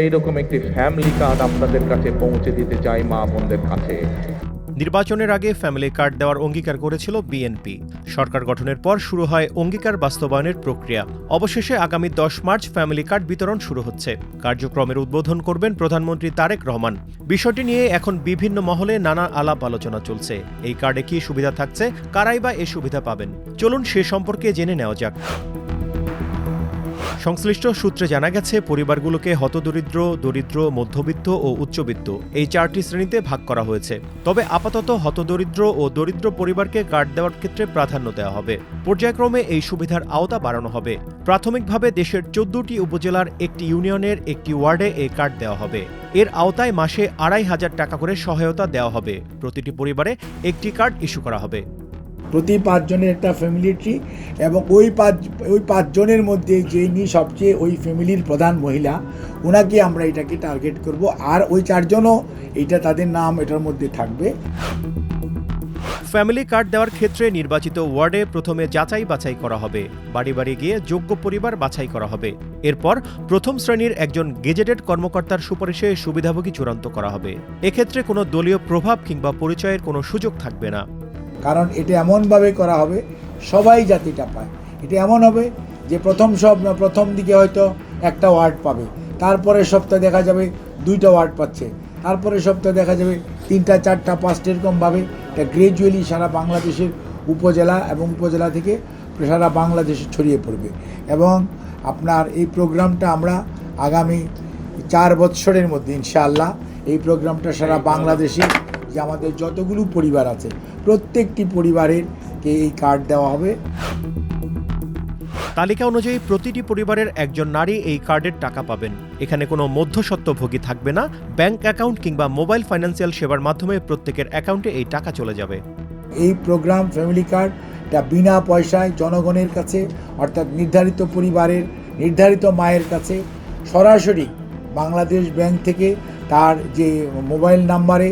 এইরকম একটি family card আপনাদের কাছে পৌঁছে দিতে চাই মা বোনদের কাছে। নির্বাচনের আগে ফ্যামিলি কার্ড দেওয়ার অঙ্গীকার করেছিল বিএনপি। সরকার গঠনের পর শুরু হয় অঙ্গীকার বাস্তবায়নের প্রক্রিয়া। অবশেষে আগামী 10 মার্চ ফ্যামিলি কার্ড বিতরণ শুরু হচ্ছে। কার্যক্রমের উদ্বোধন করবেন প্রধানমন্ত্রী তারেক রহমান। বিষয়টি নিয়ে এখন বিভিন্ন মহলে নানা আলাপ আলোচনা চলছে। এই কার্ডে কি সুবিধা থাকছে, কারাই বা এই সুবিধা পাবেন, চলুন সে সম্পর্কে জেনে নেওয়া যাক। সংশ্লিষ্ট সূত্রে জানা গেছে, পরিবারগুলোকে হতদরিদ্র, দরিদ্র, মধ্যবিত্ত ও উচ্চবিত্ত এই 4টি শ্রেণীতে ভাগ করা হয়েছে। তবে আপাতত হতদরিদ্র ও দরিদ্র পরিবারকে কার্ড দেওয়ার ক্ষেত্রে প্রাধান্য দেওয়া হবে। পর্যায়ক্রমে এই সুবিধার আওতা বাড়ানো হবে। প্রাথমিকভাবে দেশের 14টি উপজেলার একটি ইউনিয়নের একটি ওয়ার্ডে এই কার্ড দেওয়া হবে। এর আওতায় মাসে 2,500 টাকা করে সহায়তা দেওয়া হবে। প্রতিটি পরিবারে একটি কার্ড ইস্যু করা হবে। প্রতি 5 জনের একটা ফ্যামিলি ট্রি, এবং ওই পাঁচ জনের মধ্যে যিনি সবচেয়ে ওই ফ্যামিলির প্রধান মহিলা, ওনাকে আমরা এটাকে টার্গেট করব। আর ওই 4 জনও এইটা তাদের নাম এটার মধ্যে থাকবে। ফ্যামিলি কার্ড দেওয়ার ক্ষেত্রে নির্বাচিত ওয়ার্ডে প্রথমে যাচাই বাছাই করা হবে। বাড়ি বাড়ি গিয়ে যোগ্য পরিবার বাছাই করা হবে। এরপর প্রথম শ্রেণীর একজন গেজেটেড কর্মকর্তার সুপারিশে সুবিধাভোগী চূড়ান্ত করা হবে। এক্ষেত্রে কোনো দলীয় প্রভাব কিংবা পরিচয়ের কোনো সুযোগ থাকবে না। কারণ এটা এমনভাবে করা হবে সবাই জাতিটা পায়। এটা এমন হবে যে প্রথম দিকে হয়তো একটা ওয়ার্ড পাবে, তারপরে সপ্তাহে দেখা যাবে 2টা ওয়ার্ড পাচ্ছে, তারপরে সপ্তাহে দেখা যাবে 3টা 4টা 5টা এরকমভাবে এটা গ্রাজুয়ালি সারা বাংলাদেশের উপজেলা এবং উপজেলা থেকে সারা বাংলাদেশে ছড়িয়ে পড়বে। এবং আপনার এই প্রোগ্রামটা আমরা আগামী 4 বছরের মধ্যে ইনশাআল্লাহ এই প্রোগ্রামটা সারা বাংলাদেশে যে আমাদের যতগুলো পরিবার আছে প্রত্যেকটি পরিবারেরকে এই কার্ড দেওয়া হবে। তালিকা অনুযায়ী প্রতিটি পরিবারের একজন নারী এই কার্ডের টাকা পাবেন। এখানে কোনো মধ্যস্বত্বভোগী থাকবে না। ব্যাংক অ্যাকাউন্ট কিংবা মোবাইল ফাইন্যান্সিয়াল সেবার মাধ্যমে প্রত্যেকের অ্যাকাউন্টে এই টাকা চলে যাবে। এই প্রোগ্রাম ফ্যামিলি কার্ডটা বিনা পয়সায় জনগণের কাছে, অর্থাৎ নির্ধারিত পরিবারের নির্ধারিত মায়ের কাছে সরাসরি বাংলাদেশ ব্যাংক থেকে তার যে মোবাইল নাম্বারে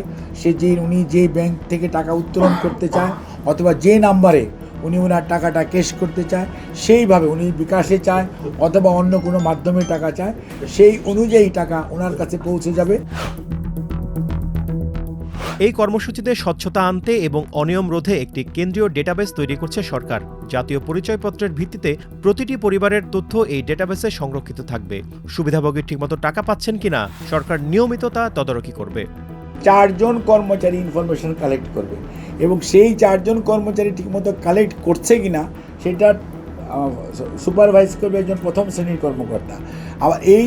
উনি যে ব্যাংক থেকে টাকা উত্তোলন করতে চায়, অথবা যে নাম্বারে উনি ওনার টাকাটা ক্যাশ করতে চায়, সেইভাবে উনি বিকাশে চায় অথবা অন্য কোনো মাধ্যমে টাকা চায়, সেই অনুযায়ী টাকা ওনার কাছে পৌঁছে যাবে। এই কর্মসূচিতে স্বচ্ছতা আনতে এবং অনিয়ম রোধে একটি কেন্দ্রীয় ডেটাবেস তৈরি করছে সরকার। জাতীয় পরিচয়পত্রের ভিত্তিতে প্রতিটি পরিবারের তথ্য এই ডেটাবেসে সংরক্ষিত থাকবে। সুবিধাভোগী ঠিকমতো টাকা পাচ্ছেন কিনা সরকার নিয়মিত তা তদারকি করবে। 4 জন কর্মচারী ইনফরমেশন কালেক্ট করবে, এবং সেই 4 জন কর্মচারী ঠিকমতো কালেক্ট করছে কিনা সেটা সুপারভাইজ করবে একজন প্রথম শ্রেণীর কর্মকর্তা। আবার এই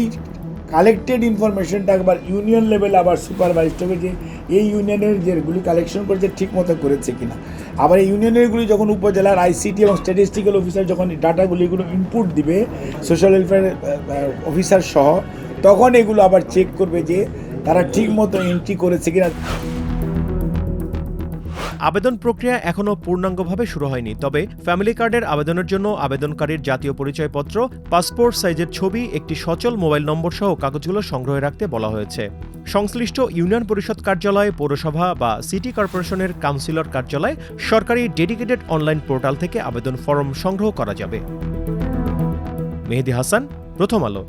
কালেক্টেড ইনফরমেশনটা একবার ইউনিয়ন লেভেলে আবার সুপারভাইজড হবে যে এই ইউনিয়নের যেগুলি কালেকশন করেছে ঠিকমতো করেছে কিনা। আবার এই ইউনিয়নেরগুলি যখন উপজেলার আইসিটি এবং স্ট্যাটিস্টিক্যাল অফিসার যখন ডাটাগুলিগুলো ইনপুট দিবে সোশ্যাল ওয়েলফেয়ার অফিসার সহ, তখন এগুলো আবার চেক করবে যে তারা ঠিকমতো এন্ট্রি করেছে কিনা। আবেদন প্রক্রিয়া এখনও পূর্ণাঙ্গভাবে শুরু হয়নি। তবে ফ্যামিলি কার্ডের আবেদনের জন্য আবেদনকারীর জাতীয় পরিচয়পত্র, পাসপোর্ট সাইজের ছবি, একটি সচল মোবাইল নম্বর সহ কাগজগুলো সংগ্রহে রাখতে বলা হয়েছে। সংশ্লিষ্ট ইউনিয়ন পরিষদ কার্যালয়, পৌরসভা বা সিটি কর্পোরেশনের কাউন্সিলর কার্যালয়, সরকারি ডেডিকেটেড অনলাইন পোর্টাল থেকে আবেদন ফরম সংগ্রহ করা যাবে। মেহেদী হাসান, প্রথম আলো।